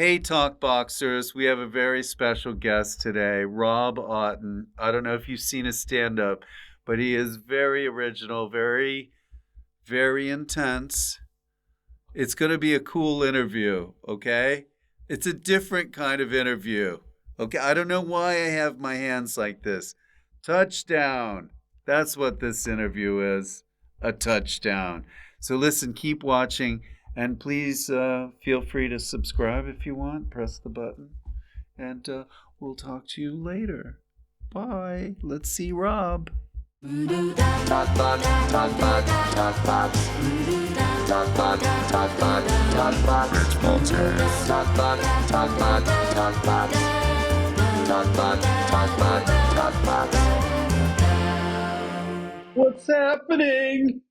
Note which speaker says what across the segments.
Speaker 1: Hey, TalkBoxers, we have a very special guest today, Rob Auton. I don't know if you've seen his stand-up, but he is very original, very, very intense. It's going to be a cool interview, okay? It's a different kind of interview, okay? I don't know why I have my hands like this. Touchdown. That's what this interview is, a touchdown. So listen, keep watching. And please feel free to subscribe if you want. Press the button. And we'll talk to you later. Bye. Let's see Rob. TalkBox. What's happening?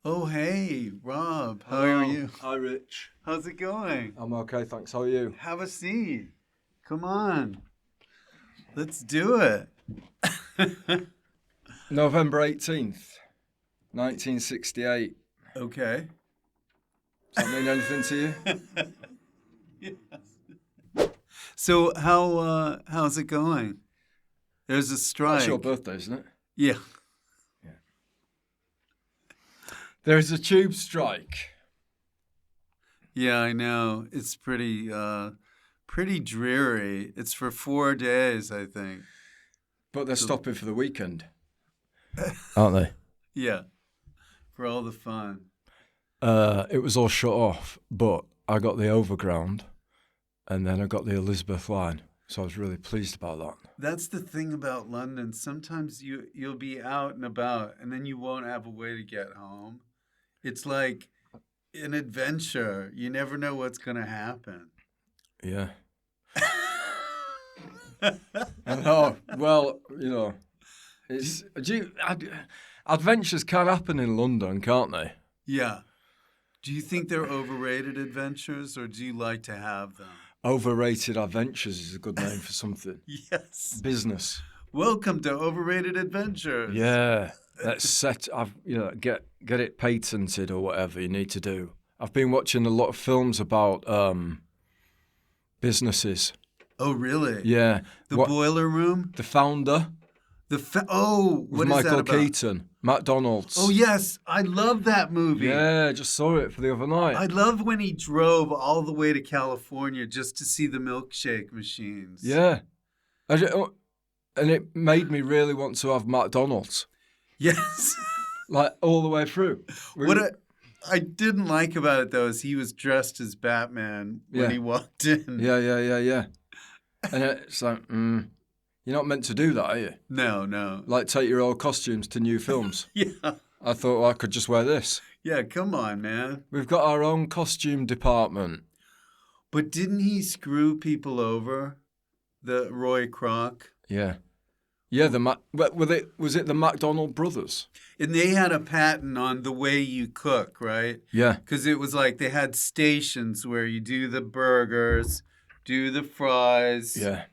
Speaker 1: Oh, hey, Rob. How are you?
Speaker 2: Hi, Rich.
Speaker 1: How's it going?
Speaker 2: I'm okay, thanks. How are you?
Speaker 1: Have a seat. Come on. Let's do it.
Speaker 2: November 18th, 1968.
Speaker 1: Okay.
Speaker 2: Does that mean anything to you?
Speaker 1: Yes. So how's it going? There's a strike.
Speaker 2: It's your birthday, isn't it?
Speaker 1: Yeah.
Speaker 2: There's a tube strike.
Speaker 1: Yeah, I know. It's pretty dreary. It's for 4 days, I think.
Speaker 2: But they're stopping for the weekend, aren't they?
Speaker 1: Yeah, for all the fun.
Speaker 2: It was all shut off, but I got the Overground, and then I got the Elizabeth line, so I was really pleased about that.
Speaker 1: That's the thing about London. Sometimes you'll be out and about, and then you won't have a way to get home. It's like an adventure. You never know what's going to happen.
Speaker 2: Yeah. I know. Well, it's adventures can happen in London, can't they?
Speaker 1: Yeah. Do you think they're overrated adventures, or do you like to have them?
Speaker 2: Overrated adventures is a good name for something.
Speaker 1: Yes.
Speaker 2: Business.
Speaker 1: Welcome to Overrated Adventures.
Speaker 2: Yeah. Let's get it patented or whatever you need to do. I've been watching a lot of films about businesses.
Speaker 1: Oh, really?
Speaker 2: Yeah.
Speaker 1: The Boiler Room?
Speaker 2: The Founder.
Speaker 1: What is that
Speaker 2: Michael
Speaker 1: about?
Speaker 2: Keaton. McDonald's.
Speaker 1: Oh, yes. I love that movie.
Speaker 2: Yeah, I just saw it for the other night.
Speaker 1: I love when he drove all the way to California just to see the milkshake machines.
Speaker 2: Yeah. And it made me really want to have McDonald's.
Speaker 1: Yes.
Speaker 2: Like all the way through.
Speaker 1: I didn't like about it, though, is he was dressed as Batman when he walked in.
Speaker 2: Yeah. And it's like, you're not meant to do that, are you?
Speaker 1: No.
Speaker 2: Like take your old costumes to new films.
Speaker 1: Yeah.
Speaker 2: I thought, I could just wear this.
Speaker 1: Yeah, come on, man.
Speaker 2: We've got our own costume department.
Speaker 1: But didn't he screw people over? The Roy Kroc?
Speaker 2: Yeah. Yeah, was it the McDonald brothers?
Speaker 1: And they had a patent on the way you cook, right?
Speaker 2: Yeah.
Speaker 1: Because it was like they had stations where you do the burgers, do the fries.
Speaker 2: Yeah.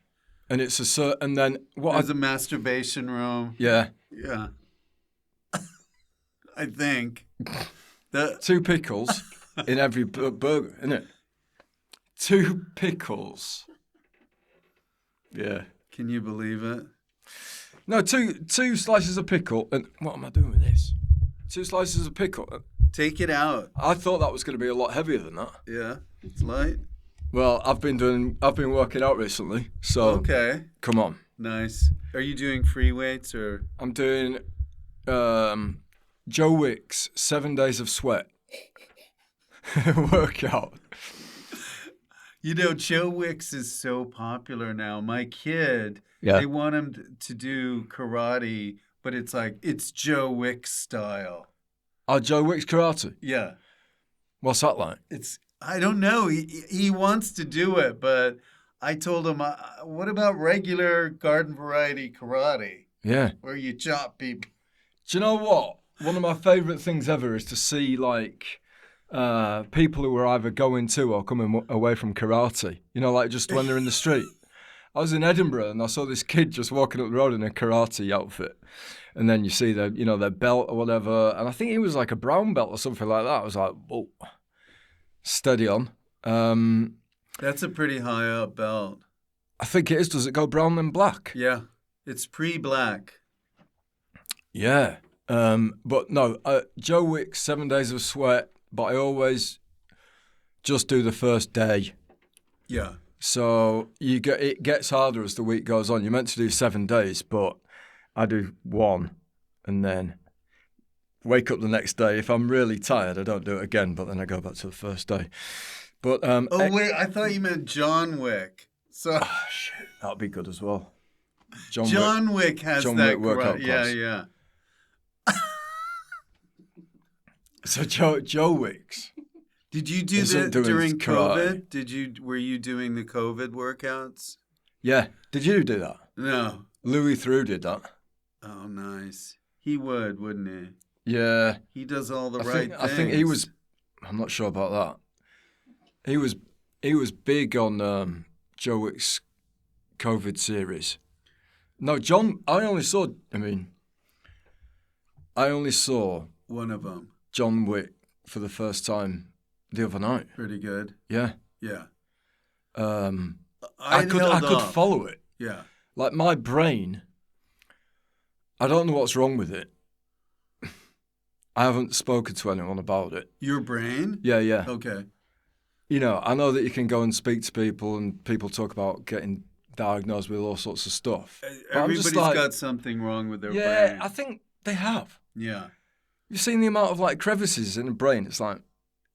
Speaker 2: And it's and then what?
Speaker 1: There's a masturbation room.
Speaker 2: Yeah.
Speaker 1: Yeah. I think.
Speaker 2: 2 pickles in every burger, isn't it? 2 pickles. Yeah.
Speaker 1: Can you believe it?
Speaker 2: No, two slices of pickle, and what am I doing with this? 2 slices of pickle.
Speaker 1: Take it out.
Speaker 2: I thought that was going to be a lot heavier than that.
Speaker 1: Yeah, it's light.
Speaker 2: Well, I've been working out recently, so
Speaker 1: okay.
Speaker 2: Come on.
Speaker 1: Nice. Are you doing free weights or?
Speaker 2: I'm doing Joe Wicks 7 days of sweat workout.
Speaker 1: You know, Joe Wicks is so popular now. My kid,
Speaker 2: they
Speaker 1: want him to do karate, but it's Joe Wicks style.
Speaker 2: Oh, Joe Wicks karate?
Speaker 1: Yeah.
Speaker 2: What's that like?
Speaker 1: I don't know. He wants to do it, but I told him, what about regular garden variety karate?
Speaker 2: Yeah.
Speaker 1: Where you chop people.
Speaker 2: Do you know what? One of my favourite things ever is to see, like, people who are either going to or coming away from karate. You know, like just when they're in the street. I was in Edinburgh and I saw this kid just walking up the road in a karate outfit. And then you see their belt or whatever. And I think he was like a brown belt or something like that. I was like, whoa, steady on.
Speaker 1: That's a pretty high up belt.
Speaker 2: I think it is. Does it go brown then black?
Speaker 1: Yeah. It's pre-black.
Speaker 2: Yeah. But no, Joe Wicks, 7 Days of Sweat, but I always just do the first day.
Speaker 1: Yeah.
Speaker 2: So it gets harder as the week goes on. You're meant to do 7 days, but I do one and then wake up the next day. If I'm really tired, I don't do it again, but then I go back to the first day. But
Speaker 1: wait, I thought you meant John Wick. So
Speaker 2: shit, that'd be good as well.
Speaker 1: John Wick has that
Speaker 2: workout class.
Speaker 1: Yeah.
Speaker 2: So Joe Wicks.
Speaker 1: Did you do that during COVID? Were you doing the COVID workouts?
Speaker 2: Yeah. Did you do that?
Speaker 1: No.
Speaker 2: Louis Theroux did that.
Speaker 1: Oh, nice. He would, wouldn't he?
Speaker 2: Yeah.
Speaker 1: He does all the right things.
Speaker 2: I think he was. I'm not sure about that. He was big on Joe Wick's COVID series. No, John. I only saw
Speaker 1: one of them.
Speaker 2: John Wick for the first time the other night.
Speaker 1: Pretty good.
Speaker 2: Yeah.
Speaker 1: Yeah.
Speaker 2: I could follow it.
Speaker 1: Yeah.
Speaker 2: Like my brain, I don't know what's wrong with it. I haven't spoken to anyone about it.
Speaker 1: Your brain?
Speaker 2: Yeah.
Speaker 1: Okay.
Speaker 2: I know that you can go and speak to people and people talk about getting diagnosed with all sorts of stuff.
Speaker 1: Everybody's got something wrong with their brain.
Speaker 2: Yeah, I think they have.
Speaker 1: Yeah.
Speaker 2: You've seen the amount of crevices in the brain. It's like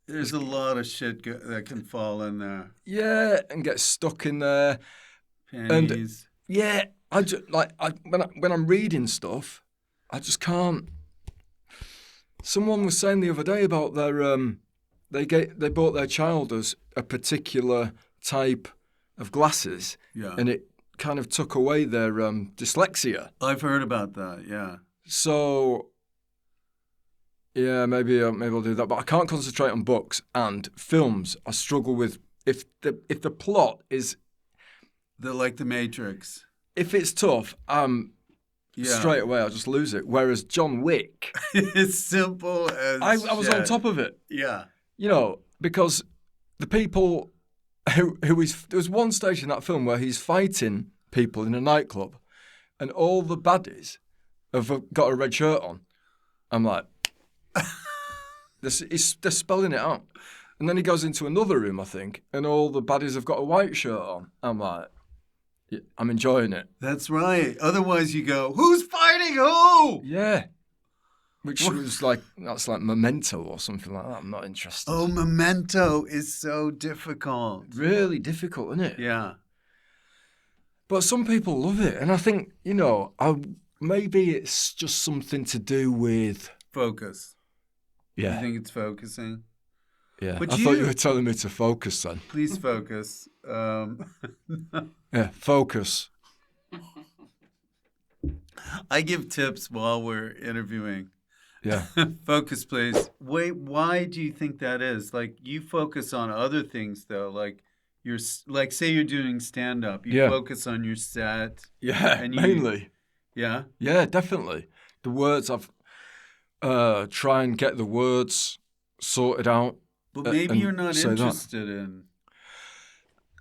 Speaker 1: there's a lot of shit that can fall in there.
Speaker 2: Yeah, and get stuck in there.
Speaker 1: Pennies.
Speaker 2: And, yeah, when I'm reading stuff, I just can't. Someone was saying the other day about their they bought their child as a particular type of glasses, and it kind of took away their dyslexia.
Speaker 1: I've heard about that. Yeah.
Speaker 2: So. Yeah, maybe I'll do that, but I can't concentrate on books and films. I struggle with if the plot is
Speaker 1: like The Matrix.
Speaker 2: If it's tough, straight away I'll just lose it. Whereas John Wick,
Speaker 1: it's simple as
Speaker 2: I was on top of it.
Speaker 1: Yeah,
Speaker 2: because the people there was one stage in that film where he's fighting people in a nightclub, and all the baddies have got a red shirt on. I'm like. They're spelling it out. And then he goes into another room, I think, and all the baddies have got a white shirt on. I'm like, yeah, I'm enjoying it.
Speaker 1: That's right. Otherwise you go, who's fighting who?
Speaker 2: Yeah. Which was that's like Memento or something like that. I'm not interested.
Speaker 1: Oh, Memento is so difficult.
Speaker 2: Really difficult, isn't it?
Speaker 1: Yeah.
Speaker 2: But some people love it. And I think, maybe it's just something to do with...
Speaker 1: Focus.
Speaker 2: Yeah.
Speaker 1: You think it's focusing?
Speaker 2: Yeah. But I thought you were telling me to focus then.
Speaker 1: Please focus.
Speaker 2: Yeah, focus.
Speaker 1: I give tips while we're interviewing.
Speaker 2: Yeah.
Speaker 1: Focus, please. Wait, why do you think that is? You focus on other things, though. Say you're doing stand-up. You focus on your set.
Speaker 2: Yeah, mainly.
Speaker 1: Yeah?
Speaker 2: Yeah, definitely. The words I've... try and get the words sorted out.
Speaker 1: But maybe you're not interested in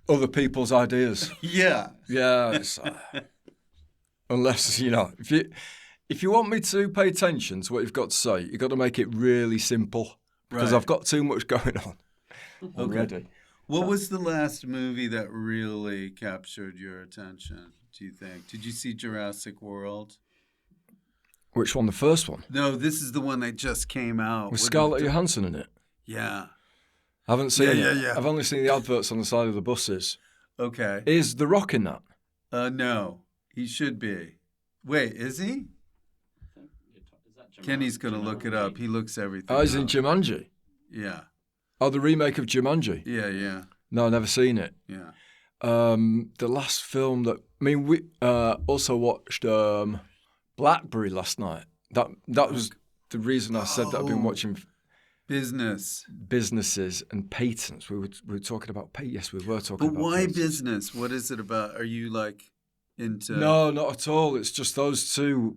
Speaker 2: other people's ideas.
Speaker 1: Yeah.
Speaker 2: Yeah. Unless, if you want me to pay attention to what you've got to say, you've got to make it really simple. Because I've got too much going on already.
Speaker 1: Okay. What was the last movie that really captured your attention, do you think? Did you see Jurassic World?
Speaker 2: Which one? The first one?
Speaker 1: No, this is the one that just came out.
Speaker 2: With Scarlett Johansson in it?
Speaker 1: Yeah.
Speaker 2: I haven't seen it.
Speaker 1: Yeah.
Speaker 2: I've only seen the adverts on the side of the buses.
Speaker 1: Okay.
Speaker 2: Is The Rock in that?
Speaker 1: No. He should be. Wait, is he? Kenny's going to look it up. He looks everything
Speaker 2: he's in Jumanji?
Speaker 1: Yeah.
Speaker 2: Oh, the remake of Jumanji?
Speaker 1: Yeah.
Speaker 2: No, I've never seen it.
Speaker 1: Yeah.
Speaker 2: The last film that... we also watched... Blackberry last night. That was the reason I said that I've been watching. businesses and patents. We were talking about Yes, we were talking about.
Speaker 1: But why
Speaker 2: patents.
Speaker 1: business? What is it about? Are you like into?
Speaker 2: No, not at all. It's just those two.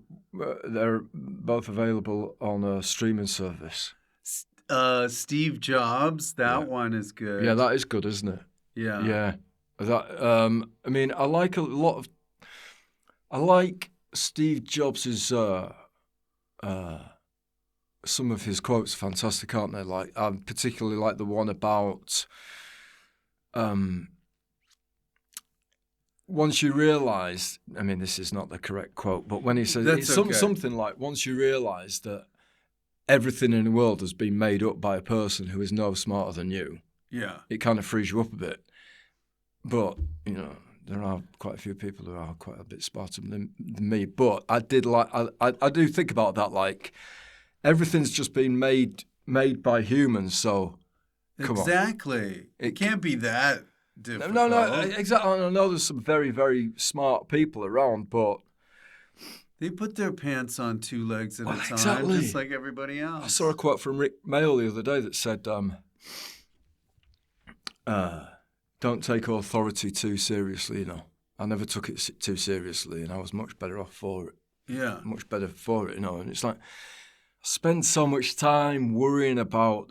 Speaker 2: They're both available on a streaming service.
Speaker 1: Steve Jobs. That one is good.
Speaker 2: Yeah, that is good, isn't it?
Speaker 1: Yeah.
Speaker 2: Yeah. That. I mean, I like a lot of. I like Steve Jobs's. Some of his quotes are fantastic, aren't they? Like, I particularly like the one about. Once you realise, I mean, this is not the correct quote, but when he says it's something like, once you realise that everything in the world has been made up by a person who is no smarter than you, it kind of frees you up a bit. But, you know, there are quite a few people who are quite a bit smarter than me. But I do think about that, like, everything's just been made by humans, so come on.
Speaker 1: Exactly. It can't be that difficult.
Speaker 2: No, exactly. I know there's some very, very smart people around, but
Speaker 1: they put their pants on two legs at a time, just like everybody else.
Speaker 2: I saw a quote from Rick Mail the other day that said, don't take authority too seriously, you know. I never took it too seriously, and I was much better off for it.
Speaker 1: Yeah.
Speaker 2: Much better for it, you know. And it's like, I spend so much time worrying about...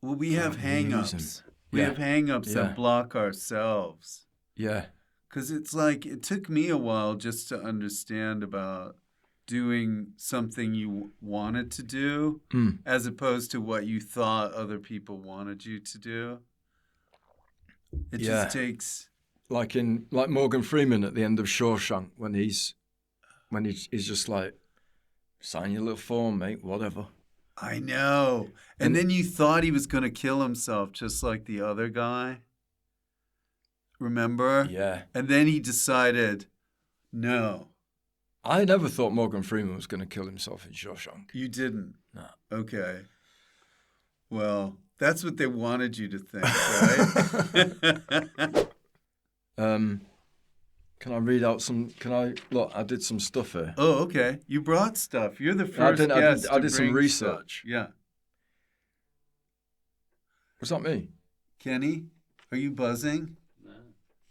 Speaker 1: Well, we have hang-ups. We have hang-ups that block ourselves.
Speaker 2: Yeah.
Speaker 1: Because it's like, it took me a while just to understand about doing something you wanted to do as opposed to what you thought other people wanted you to do. It just takes...
Speaker 2: Like Morgan Freeman at the end of Shawshank, when he's just like, sign your little form, mate, whatever.
Speaker 1: I know. And then you thought he was going to kill himself just like the other guy. Remember?
Speaker 2: Yeah.
Speaker 1: And then he decided, no.
Speaker 2: I never thought Morgan Freeman was going to kill himself in Shawshank.
Speaker 1: You didn't?
Speaker 2: No.
Speaker 1: Okay. Well, that's what they wanted you to think, right?
Speaker 2: Can I read out some? Look, I did some stuff here.
Speaker 1: Oh, okay. You brought stuff. You're the first guest.
Speaker 2: I did some research.
Speaker 1: Stuff. Yeah.
Speaker 2: Was that me?
Speaker 1: Kenny, are you buzzing?
Speaker 3: No.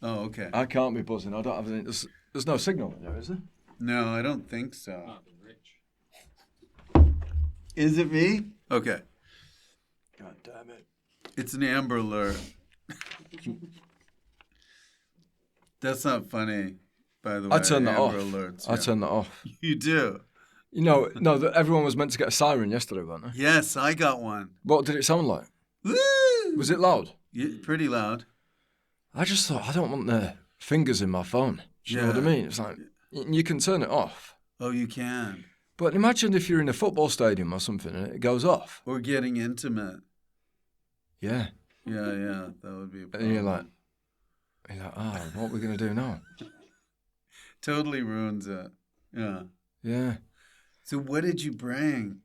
Speaker 1: Oh, okay.
Speaker 2: I can't be buzzing. I don't have anything. There's no signal in there, is there?
Speaker 1: No, I don't think so.
Speaker 3: Might be Rich.
Speaker 1: Is it me? Okay.
Speaker 2: God damn it.
Speaker 1: It's an Amber Alert. That's not funny, by the way.
Speaker 2: I turned that off.
Speaker 1: Alerts,
Speaker 2: I turned that off.
Speaker 1: You do?
Speaker 2: You know, no, everyone was meant to get a siren yesterday, weren't they?
Speaker 1: Yes, I got one.
Speaker 2: What did it sound like?
Speaker 1: Woo!
Speaker 2: Was it loud?
Speaker 1: Yeah, pretty loud.
Speaker 2: I just thought, I don't want the fingers in my phone. Do you know what I mean? It's like, you can turn it off.
Speaker 1: Oh, you can.
Speaker 2: But imagine if you're in a football stadium or something and it goes off.
Speaker 1: Or getting intimate.
Speaker 2: Yeah.
Speaker 1: Yeah, that would be a problem.
Speaker 2: And you're like, what are we going to do now?
Speaker 1: Totally ruins it. Yeah.
Speaker 2: Yeah.
Speaker 1: So what did you bring?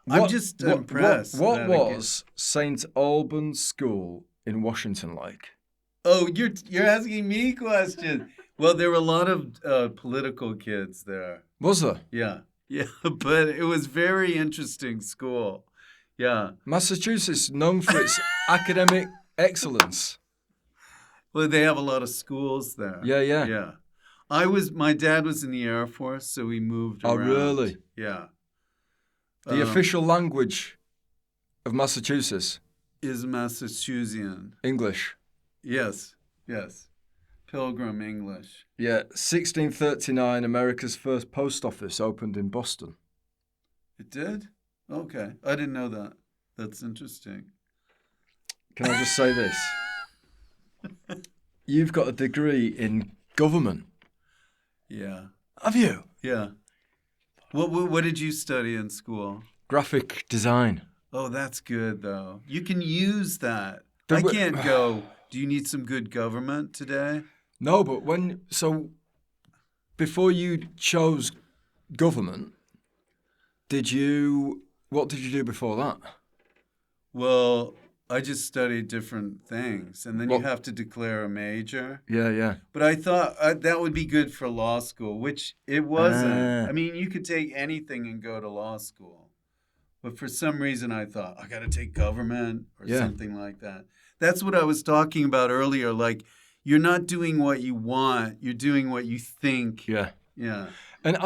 Speaker 1: I'm just impressed.
Speaker 2: What was St. Albans School in Washington like?
Speaker 1: Oh, you're asking me questions. Well, there were a lot of political kids there.
Speaker 2: Was there?
Speaker 1: Yeah, but it was very interesting school. Yeah.
Speaker 2: Massachusetts, known for its academic excellence.
Speaker 1: Well, they have a lot of schools there.
Speaker 2: Yeah.
Speaker 1: My dad was in the Air Force, so we moved around.
Speaker 2: Oh, really?
Speaker 1: Yeah.
Speaker 2: The official language of Massachusetts
Speaker 1: is Massachusettsian.
Speaker 2: English.
Speaker 1: Yes. Pilgrim English.
Speaker 2: Yeah, 1639, America's first post office opened in Boston.
Speaker 1: It did? Okay. I didn't know that. That's interesting.
Speaker 2: Can I just say this? You've got a degree in government.
Speaker 1: Yeah.
Speaker 2: Have you?
Speaker 1: Yeah. What did you study in school?
Speaker 2: Graphic design.
Speaker 1: Oh, that's good, though. You can use that. I can't go, do you need some good government today?
Speaker 2: No, but before you chose government, what did you do before that?
Speaker 1: Well, I just studied different things, and then you have to declare a major.
Speaker 2: Yeah.
Speaker 1: But I thought that would be good for law school, which it wasn't. I mean, you could take anything and go to law school. But for some reason, I thought, I got to take government or
Speaker 2: Yeah.
Speaker 1: something like that. That's what I was talking about earlier. Like, you're not doing what you want. You're doing what you think.
Speaker 2: Yeah.
Speaker 1: Yeah.
Speaker 2: And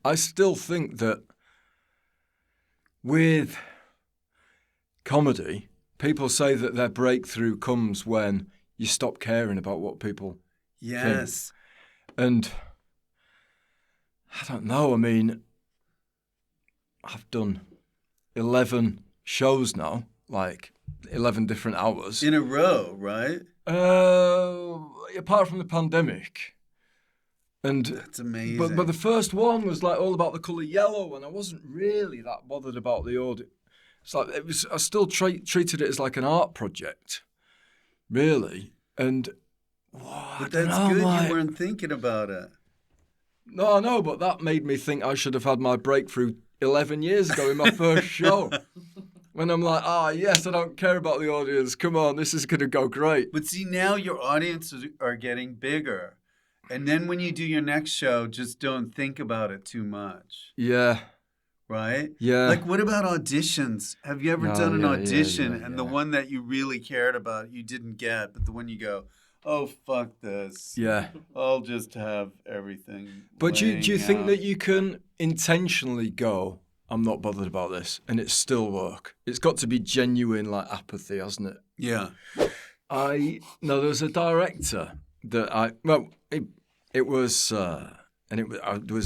Speaker 2: I still think that with comedy, people say that their breakthrough comes when you stop caring about what people
Speaker 1: Yes.
Speaker 2: think. And I don't know. I mean, I've done 11 shows now, like 11 different hours.
Speaker 1: In a row, right?
Speaker 2: Apart from the pandemic. And
Speaker 1: That's amazing.
Speaker 2: but the first one was like all about the colour yellow, and I wasn't really that bothered about the audience. It's like I still treated it as like an art project, really. And
Speaker 1: but that's good. You weren't thinking about it.
Speaker 2: No, I know, but that made me think I should have had my breakthrough 11 years ago in my first show. When I'm like, yes, I don't care about the audience. Come on, this is going to go great.
Speaker 1: But see, now your audiences are getting bigger. And then when you do your next show, just don't think about it too much.
Speaker 2: Yeah.
Speaker 1: Right?
Speaker 2: Yeah.
Speaker 1: Like, what about auditions? Have you ever done an audition and the one that you really cared about you didn't get, but the one you go, oh, fuck this.
Speaker 2: Yeah.
Speaker 1: I'll just have everything.
Speaker 2: But do you think that you can intentionally go, I'm not bothered about this, and it still work? It's got to be genuine, like apathy, hasn't it?
Speaker 1: Yeah.
Speaker 2: There was a director that it was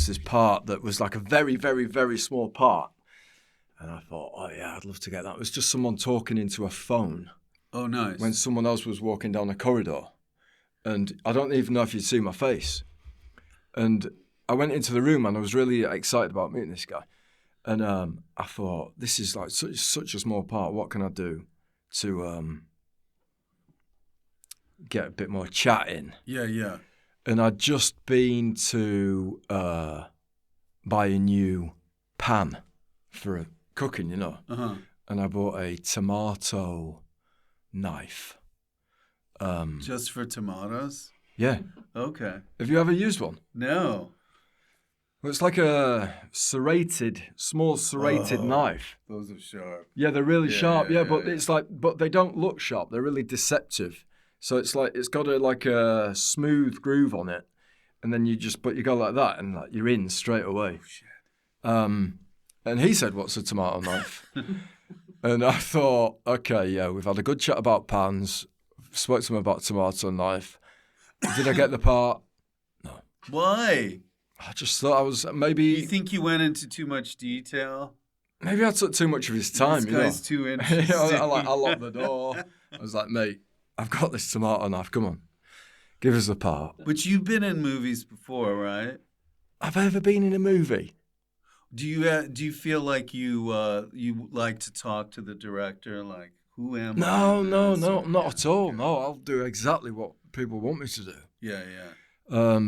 Speaker 2: this part that was like a very, very, very small part. And I thought, oh yeah, I'd love to get that. It was just someone talking into a phone.
Speaker 1: Oh, nice.
Speaker 2: When someone else was walking down a corridor. And I don't even know if you'd see my face. And I went into the room and I was really excited about meeting this guy. And I thought, this is like such a small part. What can I do to get a bit more chat in?
Speaker 1: Yeah, yeah.
Speaker 2: And I'd just been to buy a new pan for cooking, you know.
Speaker 1: Uh-huh.
Speaker 2: And I bought a tomato knife.
Speaker 1: Just for tomatoes?
Speaker 2: Yeah.
Speaker 1: Okay.
Speaker 2: Have you ever used one?
Speaker 1: No.
Speaker 2: Well, it's like a small serrated knife.
Speaker 1: Those are sharp.
Speaker 2: Yeah, they're really sharp. Yeah, but
Speaker 1: yeah.
Speaker 2: it's like, but they don't look sharp. They're really deceptive. So it's like it's got a smooth groove on it, and then you go like that, and like you're in straight away.
Speaker 1: Oh shit.
Speaker 2: And he said, "What's a tomato knife?" And I thought, okay, yeah, we've had a good chat about pans. Spoke to him about tomato knife. Did I get the part? No.
Speaker 1: Why?
Speaker 2: I just thought I was maybe.
Speaker 1: You think you went into too much detail?
Speaker 2: Maybe I took too much of his time.
Speaker 1: This guy's too interesting.
Speaker 2: I locked the door. I was like, mate, I've got this tomato knife. Come on, give us the part.
Speaker 1: But you've been in movies before, right?
Speaker 2: Have I ever been in a movie?
Speaker 1: Do you feel like you like to talk to the director, like, who am I?
Speaker 2: No, not at all. No, I'll do exactly what people want me to do.
Speaker 1: Yeah, yeah.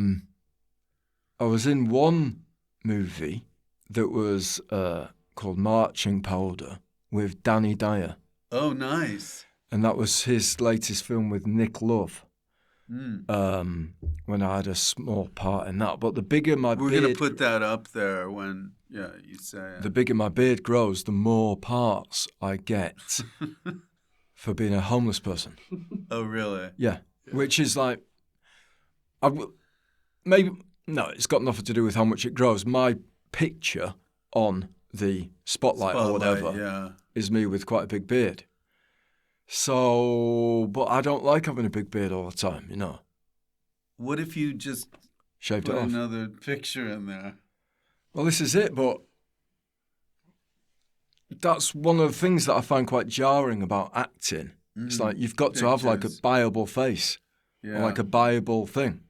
Speaker 2: I was in one movie that was called Marching Powder with Danny Dyer.
Speaker 1: Oh, nice.
Speaker 2: And that was his latest film with Nick Love.
Speaker 1: Mm.
Speaker 2: When I had a small part in that. But the bigger my
Speaker 1: We're
Speaker 2: beard...
Speaker 1: going to put that up there when, you say it.
Speaker 2: The bigger my beard grows, the more parts I get for being a homeless person.
Speaker 1: Oh, really?
Speaker 2: Yeah. Which is like... No, it's got nothing to do with how much it grows. My picture on the spotlight or whatever is me with quite a big beard. So, but I don't like having a big beard all the time, you know.
Speaker 1: What if you just
Speaker 2: shaved it
Speaker 1: put
Speaker 2: off?
Speaker 1: Another picture in there?
Speaker 2: Well, this is it, but that's one of the things that I find quite jarring about acting. It's like you've got to have like a buyable face, or like a buyable thing.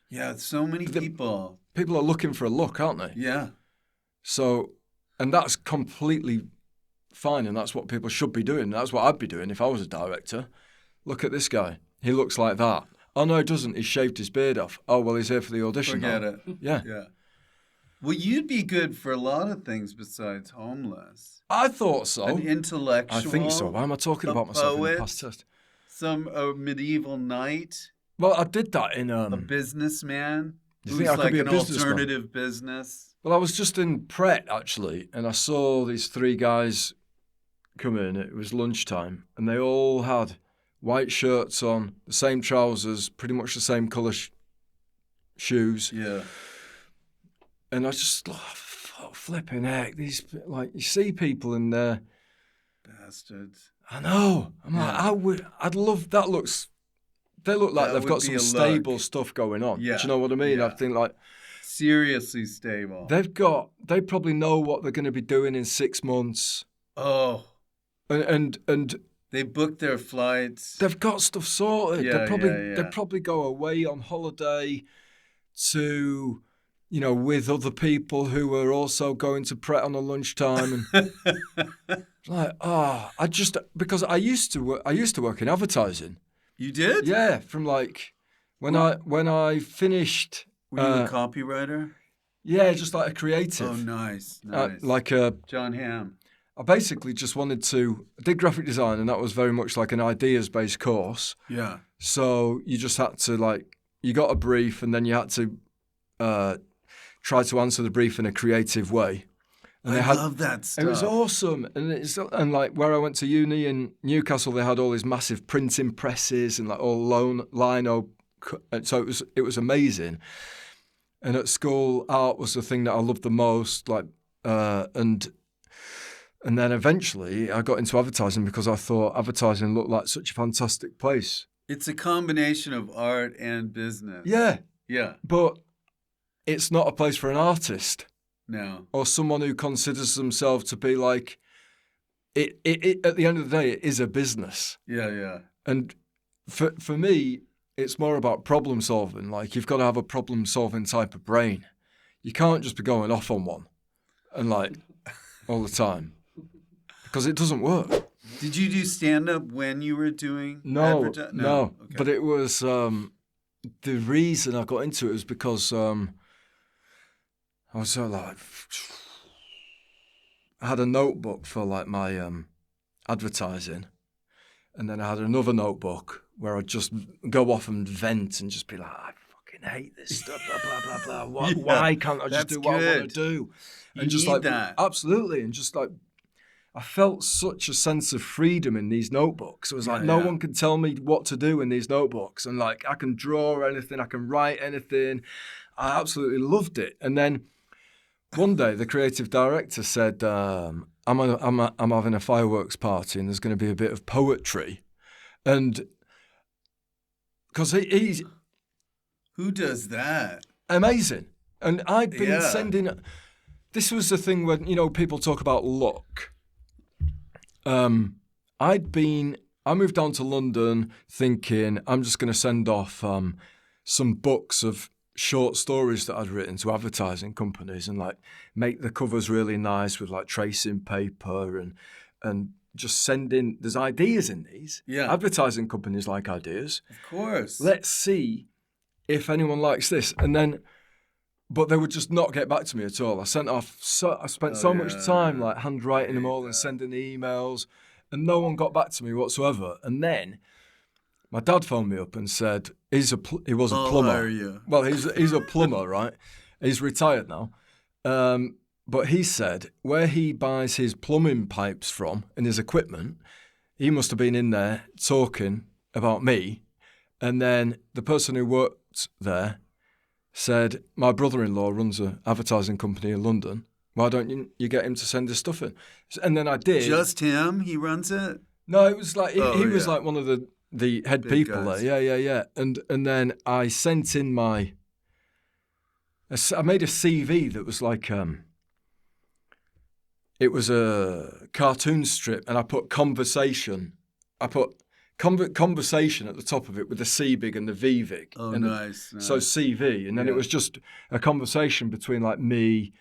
Speaker 1: Yeah, so many people.
Speaker 2: People are looking for a look, aren't they?
Speaker 1: Yeah.
Speaker 2: So, and that's completely fine, and that's what people should be doing. That's what I'd be doing if I was a director. Look at this guy. He looks like that. Oh, no, he doesn't. He's shaved his beard off. Oh, well, he's here for the audition.
Speaker 1: Forget it.
Speaker 2: Yeah.
Speaker 1: Yeah. Well, you'd be good for a lot of things besides homeless.
Speaker 2: I thought so.
Speaker 1: An intellectual.
Speaker 2: I think so. Why am I talking about myself in the past tense?
Speaker 1: A medieval knight.
Speaker 2: Well, I did that in...
Speaker 1: a businessman.
Speaker 2: Do you think I could be a businessman?
Speaker 1: Alternative business.
Speaker 2: Well, I was just in Pret, actually, and I saw these 3 guys come in. It was lunchtime, and they all had white shirts on, the same trousers, pretty much the same colour shoes.
Speaker 1: Yeah.
Speaker 2: And I just, flipping heck, these, like, you see people in there.
Speaker 1: Bastards.
Speaker 2: I know. I'm like, I'd love, they look like they've got some stable stuff going on.
Speaker 1: Yeah.
Speaker 2: Do you know what I mean?
Speaker 1: Yeah.
Speaker 2: I think, like,
Speaker 1: seriously stable.
Speaker 2: they probably know what they're going to be doing in 6 months.
Speaker 1: Oh.
Speaker 2: And
Speaker 1: they booked their flights.
Speaker 2: They've got stuff sorted.
Speaker 1: Yeah,
Speaker 2: They probably go away on holiday to, you know, with other people who are also going to Pret on a lunchtime. And like, because I used to work in advertising.
Speaker 1: You did?
Speaker 2: Yeah, from like when I finished.
Speaker 1: Were you a copywriter?
Speaker 2: Yeah, just like a creative.
Speaker 1: Oh, nice.
Speaker 2: Like a
Speaker 1: John Hamm.
Speaker 2: I basically just wanted to. I did graphic design, and that was very much like an ideas-based course.
Speaker 1: Yeah.
Speaker 2: So you just had to, like, you got a brief, and then you had to try to answer the brief in a creative way. And
Speaker 1: I love that stuff.
Speaker 2: It was awesome, and like where I went to uni in Newcastle, they had all these massive printing presses and like all lino. So it was amazing. And at school, art was the thing that I loved the most. Like and then eventually I got into advertising because I thought advertising looked like such a fantastic place.
Speaker 1: It's a combination of art and business.
Speaker 2: Yeah.
Speaker 1: Yeah.
Speaker 2: But it's not a place for an artist.
Speaker 1: No.
Speaker 2: Or someone who considers themselves to be like, it at the end of the day, it is a business.
Speaker 1: Yeah, yeah.
Speaker 2: And for me, it's more about problem solving. Like, you've got to have a problem solving type of brain. You can't just be going off on one and like all the time. Because it doesn't work.
Speaker 1: Did you do stand-up when you were doing advertising?
Speaker 2: No.
Speaker 1: Okay.
Speaker 2: But it was, the reason I got into it was because I was so like, I had a notebook for like my advertising. And then I had another notebook where I'd just go off and vent and just be like, I fucking hate this stuff, blah, blah, blah, blah. Why can't I just do what I want to do? And
Speaker 1: you
Speaker 2: just
Speaker 1: need
Speaker 2: like,
Speaker 1: that.
Speaker 2: Absolutely. And just like, I felt such a sense of freedom in these notebooks. It was like, no one can tell me what to do in these notebooks. And like, I can draw anything, I can write anything. I absolutely loved it. And then one day the creative director said, I'm having a fireworks party and there's going to be a bit of poetry. And because he's...
Speaker 1: Who does that?
Speaker 2: Amazing. And I'd been sending... This was the thing when, you know, people talk about luck. I moved down to London thinking I'm just going to send off some books of short stories that I'd written to advertising companies and like make the covers really nice with like tracing paper and just send in. There's ideas in these.
Speaker 1: Yeah.
Speaker 2: Advertising companies like ideas.
Speaker 1: Of course.
Speaker 2: Let's see if anyone likes this. And then, but they would just not get back to me at all. I spent so much time like handwriting them all and sending emails, and no one got back to me whatsoever. And then my dad phoned me up and said he was a plumber.
Speaker 1: Are you?
Speaker 2: Well, he's a plumber, right? He's retired now. But he said where he buys his plumbing pipes from and his equipment, he must have been in there talking about me. And then the person who worked there said, my brother-in-law runs an advertising company in London. Why don't you get him to send his stuff in? And then I did.
Speaker 1: Just him? He runs it?
Speaker 2: No, it was like he was like one of the head
Speaker 1: Big
Speaker 2: people
Speaker 1: guys.
Speaker 2: there. Yeah. And then I sent in I made a CV that was like it was a cartoon strip, and I put conversation. I put conversation at the top of it with the C big and the V big.
Speaker 1: Oh,
Speaker 2: and
Speaker 1: nice.
Speaker 2: So CV, and then it was just a conversation between like me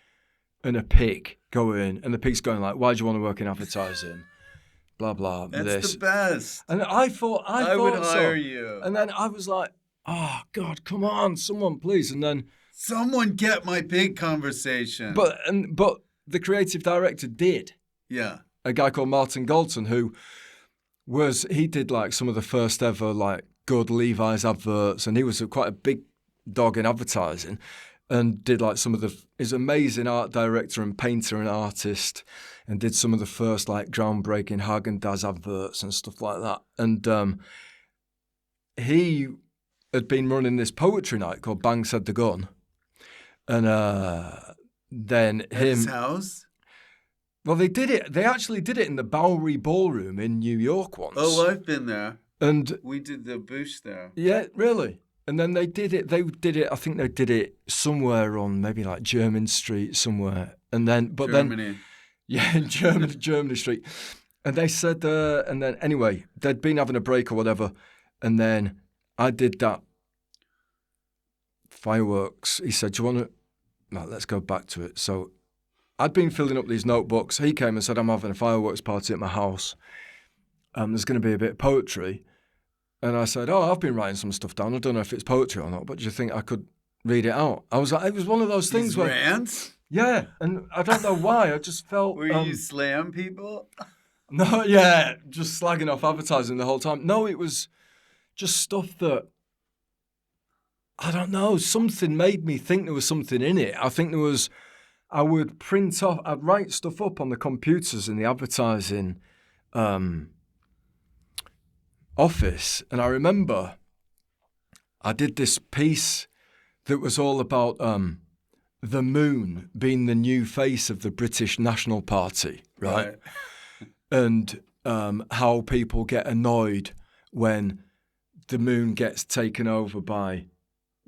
Speaker 2: and a pig going, and the pig's going like, "Why do you want to work in advertising?" Blah blah.
Speaker 1: That's
Speaker 2: this.
Speaker 1: the best.
Speaker 2: And I thought
Speaker 1: I would hire you.
Speaker 2: And then I was like, "Oh God, come on, someone please!" And then
Speaker 1: someone get my pig conversation.
Speaker 2: But the creative director did.
Speaker 1: Yeah.
Speaker 2: A guy called Martin Galton who did like some of the first ever like good Levi's adverts, and he was quite a big dog in advertising. and did like some of he's an amazing art director and painter and artist, and did some of the first like groundbreaking Haagen-Dazs adverts and stuff like that. And he had been running this poetry night called Bang Said the Gun, and then
Speaker 1: At his house?
Speaker 2: Well, they actually did it in the Bowery Ballroom in New York once.
Speaker 1: Oh, I've been there.
Speaker 2: And
Speaker 1: we did the Boosh there.
Speaker 2: Yeah, really. And then they did it. I think they did it somewhere on maybe like Jermyn Street somewhere. And then,
Speaker 1: Germany.
Speaker 2: In Germany Street. And they said, and then anyway, they'd been having a break or whatever. And then I did that fireworks. He said, "Do you want to?" No, let's go back to it. So I'd been filling up these notebooks. He came and said, "I'm having a fireworks party at my house. There's going to be a bit of poetry." And I said, "Oh, I've been writing some stuff down. I don't know if it's poetry or not, but do you think I could read it out?" I was like, it was one of those things where
Speaker 1: rants?
Speaker 2: Yeah, and I don't know why. I just felt.
Speaker 1: Were you slam people?
Speaker 2: No, yeah, just slagging off advertising the whole time. No, it was just stuff that, I don't know, something made me think there was something in it. I think I would print off, I'd write stuff up on the computers in the advertising office. And I remember I did this piece that was all about the moon being the new face of the British National Party, right? And how people get annoyed when the moon gets taken over by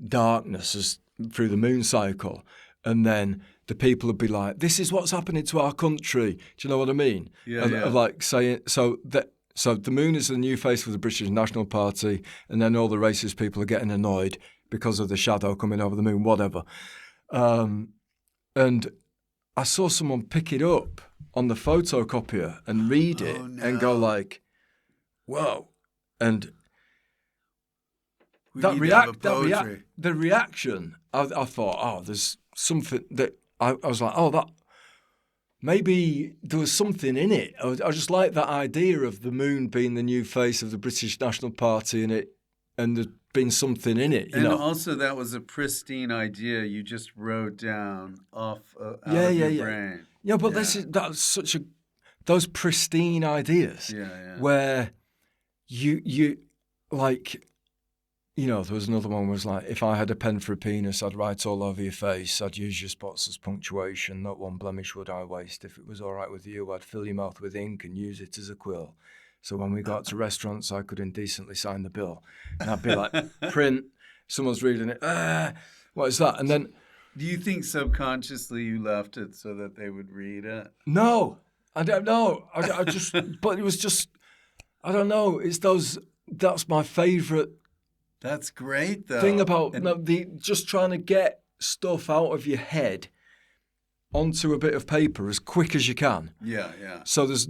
Speaker 2: darkness through the moon cycle. And then the people would be like, "This is what's happening to our country." Do you know what I mean?
Speaker 1: Yeah,
Speaker 2: Like saying, so the moon is the new face of the British National Party, and then all the racist people are getting annoyed because of the shadow coming over the moon, whatever. And I saw someone pick it up on the photocopier and read it and go like, "Whoa!" And the reaction, I thought, oh, there's something that I was like, oh, that maybe there was something in it. I just like that idea of the moon being the new face of the British National Party and there being something in it. You know?
Speaker 1: Also that was a pristine idea you just wrote down out of your brain.
Speaker 2: Yeah, but that's such those pristine ideas where you like. You know, there was another one was like, if I had a pen for a penis, I'd write all over your face. I'd use your spots as punctuation. Not one blemish would I waste. If it was all right with you, I'd fill your mouth with ink and use it as a quill. So when we got to restaurants, I could indecently sign the bill. And I'd be like, print, someone's reading it. What is that? And then...
Speaker 1: Do you think subconsciously you left it so that they would read it?
Speaker 2: No, I don't know. I just... But it was just... I don't know. That's my favourite...
Speaker 1: That's great, though.
Speaker 2: Thing about just trying to get stuff out of your head onto a bit of paper as quick as you can.
Speaker 1: Yeah.
Speaker 2: So there's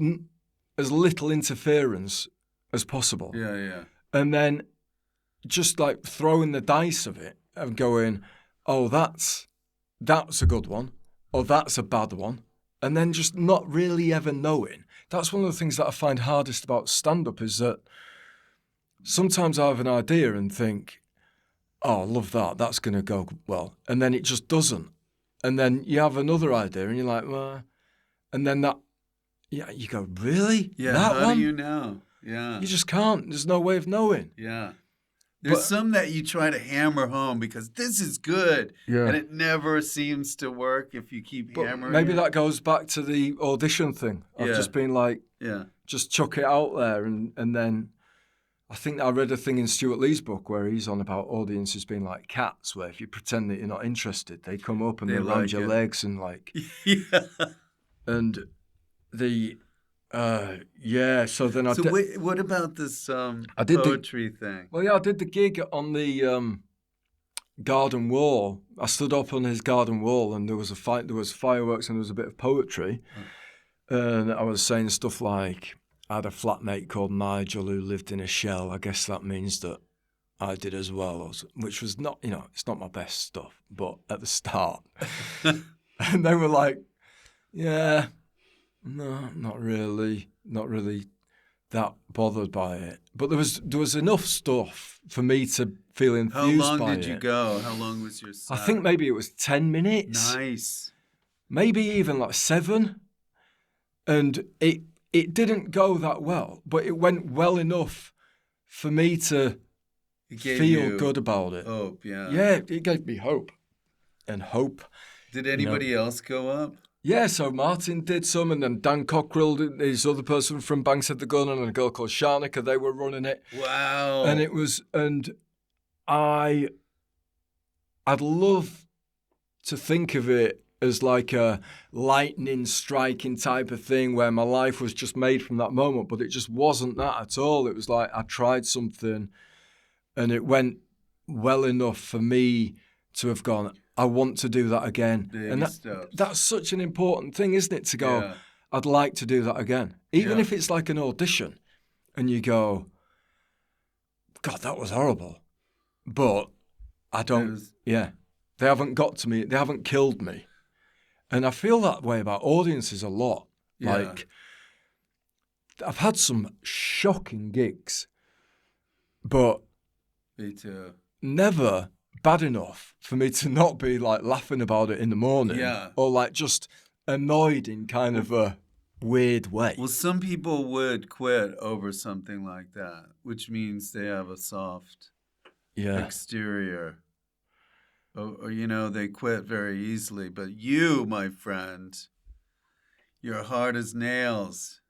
Speaker 2: as little interference as possible.
Speaker 1: Yeah.
Speaker 2: And then just like throwing the dice of it and going, oh, that's a good one, or that's a bad one, and then just not really ever knowing. That's one of the things that I find hardest about stand-up is that sometimes I have an idea and think, oh, I love that. That's going to go well. And then it just doesn't. And then you have another idea and you're like, well, and then you go, really?
Speaker 1: Yeah,
Speaker 2: that
Speaker 1: how
Speaker 2: one?
Speaker 1: do you know? Yeah.
Speaker 2: You just can't. There's no way of knowing.
Speaker 1: Yeah. There's some that you try to hammer home because this is good.
Speaker 2: Yeah.
Speaker 1: And it never seems to work if you keep hammering
Speaker 2: maybe
Speaker 1: it.
Speaker 2: that goes back to the audition thing. I've just been like, just chuck it out there and then... I think I read a thing in Stuart Lee's book where he's on about audiences being like cats, where if you pretend that you're not interested, they come up and they round your legs and like...
Speaker 1: Yeah.
Speaker 2: And so then
Speaker 1: what about this poetry thing?
Speaker 2: Well, yeah, I did the gig on the garden wall. I stood up on his garden wall and there was fireworks and there was a bit of poetry. And I was saying stuff like... I had a flatmate called Nigel who lived in a shell. I guess that means that I did as well, which was not, it's not my best stuff, but at the start. And they were like, yeah, no, not really that bothered by it. But there was enough stuff for me to feel enthused by it.
Speaker 1: How long did you go? How long was your set?
Speaker 2: I think maybe it was 10 minutes.
Speaker 1: Nice.
Speaker 2: Maybe even like 7. And it didn't go that well, but it went well enough for me to feel good about it.
Speaker 1: Hope, yeah.
Speaker 2: Yeah, it gave me hope. And hope.
Speaker 1: Did anybody else go up?
Speaker 2: Yeah, so Martin did some, and then Dan Cockrell, this other person from Banks Had the Gun, and a girl called Sharnika, they were running it.
Speaker 1: Wow.
Speaker 2: And I'd love to think of it as like a lightning striking type of thing where my life was just made from that moment, but it just wasn't that at all. It was like I tried something and it went well enough for me to have gone, I want to do that again. And that's such an important thing, isn't it? To go, I'd like to do that again. Even if it's like an audition and you go, God, that was horrible. But I don't, they haven't got to me. They haven't killed me. And I feel that way about audiences a lot.
Speaker 1: Yeah.
Speaker 2: Like, I've had some shocking gigs, but
Speaker 1: me too.
Speaker 2: Never bad enough for me to not be like laughing about it in the morning.
Speaker 1: Yeah.
Speaker 2: Or like just annoyed in kind of a weird way.
Speaker 1: Well, some people would quit over something like that, which means they have a soft exterior. Or, they quit very easily. But you, my friend, you're hard as nails.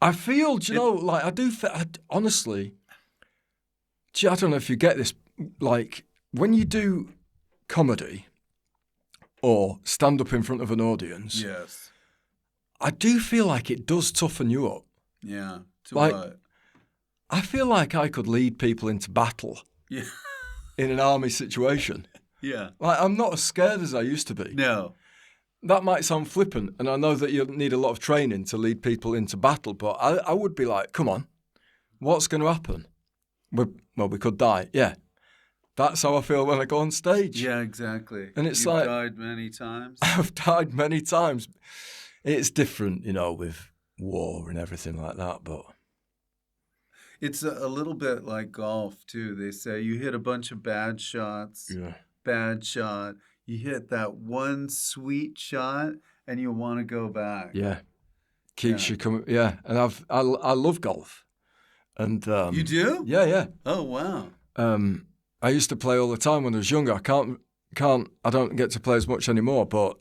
Speaker 2: I feel, like I do, honestly, I don't know if you get this, like when you do comedy or stand up in front of an audience,
Speaker 1: yes,
Speaker 2: I do feel like it does toughen you up.
Speaker 1: Yeah. To
Speaker 2: like,
Speaker 1: what?
Speaker 2: I feel like I could lead people into battle.
Speaker 1: Yeah.
Speaker 2: In an army situation.
Speaker 1: Yeah.
Speaker 2: Like, I'm not as scared as I used to be.
Speaker 1: No.
Speaker 2: That might sound flippant, and I know that you need a lot of training to lead people into battle, but I would be like, come on, what's going to happen? We could die. Yeah. That's how I feel when I go on stage.
Speaker 1: Yeah, exactly.
Speaker 2: And it's
Speaker 1: You've
Speaker 2: like...
Speaker 1: died many times?
Speaker 2: I've died many times. It's different, with war and everything like that, but...
Speaker 1: It's a little bit like golf, too. They say you hit a bunch of bad shots, bad shot. You hit that one sweet shot, and you want to go back.
Speaker 2: Yeah. Keeps you coming. Yeah. And I love golf. And
Speaker 1: you do?
Speaker 2: Yeah.
Speaker 1: Oh, wow.
Speaker 2: I used to play all the time when I was younger. I don't get to play as much anymore. But,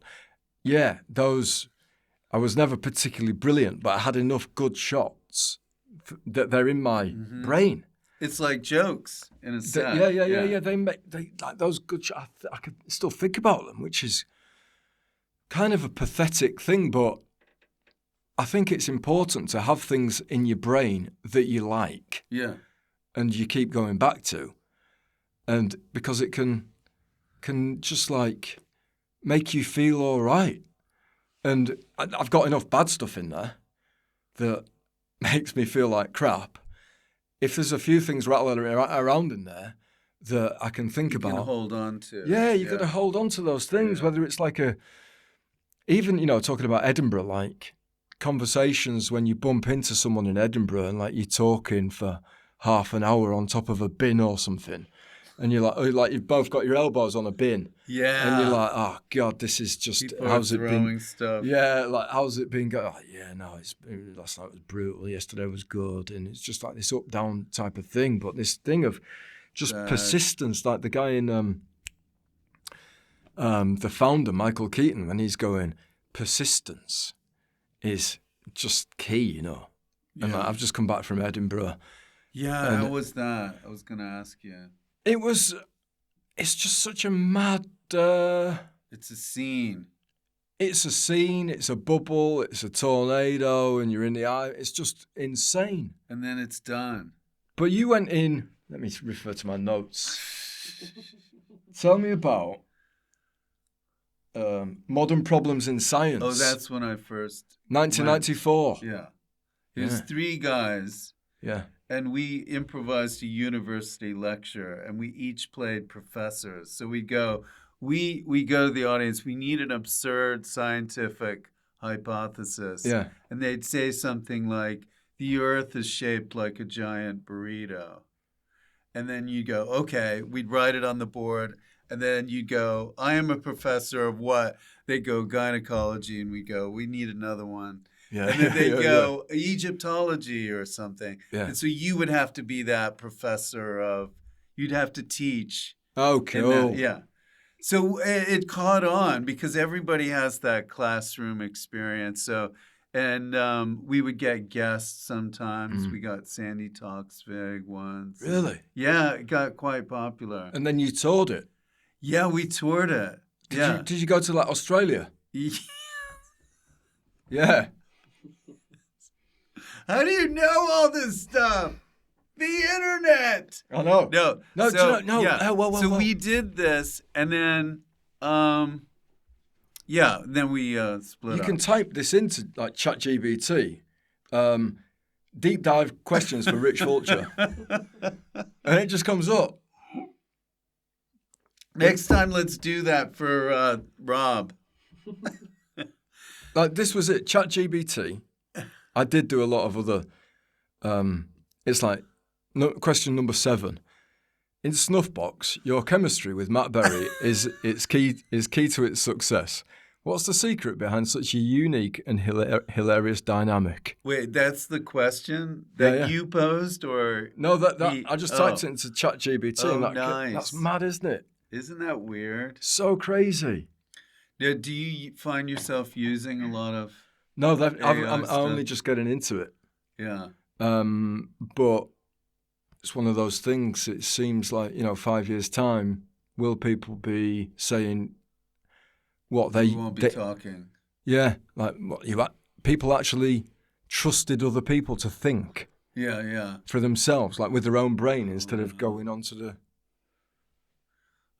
Speaker 2: yeah, I was never particularly brilliant, but I had enough good shots that they're in my brain.
Speaker 1: It's like jokes in a set.
Speaker 2: Yeah. They like those good shots. I could still think about them, which is kind of a pathetic thing, but I think it's important to have things in your brain that you like.
Speaker 1: Yeah.
Speaker 2: And you keep going back to. And because it can just like make you feel all right. And I've got enough bad stuff in there that makes me feel like crap. If there's a few things rattling around in there that I can think about. You
Speaker 1: can hold on to.
Speaker 2: Yeah, you got to hold on to those things, whether it's like even, talking about Edinburgh, like conversations when you bump into someone in Edinburgh and like you're talking for half an hour on top of a bin or something. And you're like you've both got your elbows on a bin.
Speaker 1: Yeah.
Speaker 2: And you're like, oh God, this is just,
Speaker 1: people
Speaker 2: how's it been?
Speaker 1: Stuff.
Speaker 2: Yeah, like how's it been going? Oh, yeah, no, last night was brutal. Yesterday was good. And it's just like this up down type of thing. But this thing of just persistence, like the guy in the founder, Michael Keaton, when he's going, persistence is just key, And like, I've just come back from Edinburgh.
Speaker 1: Yeah, how was that? I was going to ask you.
Speaker 2: It's just such a mad...
Speaker 1: it's a scene.
Speaker 2: It's a scene, it's a bubble, it's a tornado, and you're in the eye. It's just insane.
Speaker 1: And then it's done.
Speaker 2: But you went in... Let me refer to my notes. Tell me about Modern Problems in Science.
Speaker 1: Oh, that's when I first...
Speaker 2: 1994.
Speaker 1: Yeah. There's 3 guys.
Speaker 2: Yeah.
Speaker 1: And we improvised a university lecture, and we each played professors. So we go to the audience. We need an absurd scientific hypothesis.
Speaker 2: Yeah.
Speaker 1: And they'd say something like, the earth is shaped like a giant burrito. And then you go, okay, we'd write it on the board. And then you'd go, I am a professor of what? They'd go, gynecology. And we go, we need another one.
Speaker 2: Yeah.
Speaker 1: And then they'd go, Egyptology or something.
Speaker 2: Yeah.
Speaker 1: And so you would have to be that professor of, you'd have to teach.
Speaker 2: Oh, cool.
Speaker 1: Yeah. So it caught on because everybody has that classroom experience. So, and we would get guests sometimes. We got Sandy Toksvig once.
Speaker 2: Really?
Speaker 1: Yeah, it got quite popular.
Speaker 2: And then you toured it.
Speaker 1: Yeah, we toured it.
Speaker 2: Did you go to like Australia? Yeah.
Speaker 1: How do you know all this stuff? The internet.
Speaker 2: I know.
Speaker 1: No.
Speaker 2: So,
Speaker 1: No. Yeah. So we did this, and then, then we split
Speaker 2: You
Speaker 1: up.
Speaker 2: can type this into like ChatGPT. Deep dive questions for Rich Fulcher, and it just comes up.
Speaker 1: Next time, let's do that for Rob.
Speaker 2: Like this was it. ChatGPT. I did do a lot of other. It's like question number 7. In Snuff Box, your chemistry with Matt Berry is key to its success. What's the secret behind such a unique and hilarious dynamic?
Speaker 1: Wait, that's the question that you posed, or
Speaker 2: no? I just typed it into ChatGPT.
Speaker 1: Oh,
Speaker 2: and
Speaker 1: nice.
Speaker 2: That's mad, isn't it?
Speaker 1: Isn't that weird?
Speaker 2: So crazy.
Speaker 1: Now, do you find yourself using a lot of?
Speaker 2: No,
Speaker 1: AI
Speaker 2: I'm
Speaker 1: stuff?
Speaker 2: only just getting into it.
Speaker 1: Yeah.
Speaker 2: But it's one of those things. It seems like 5 years' time, will people be saying what they
Speaker 1: won't be talking?
Speaker 2: Yeah, like what people actually trusted other people to think.
Speaker 1: Yeah.
Speaker 2: For themselves, like with their own brain, instead of going on to the.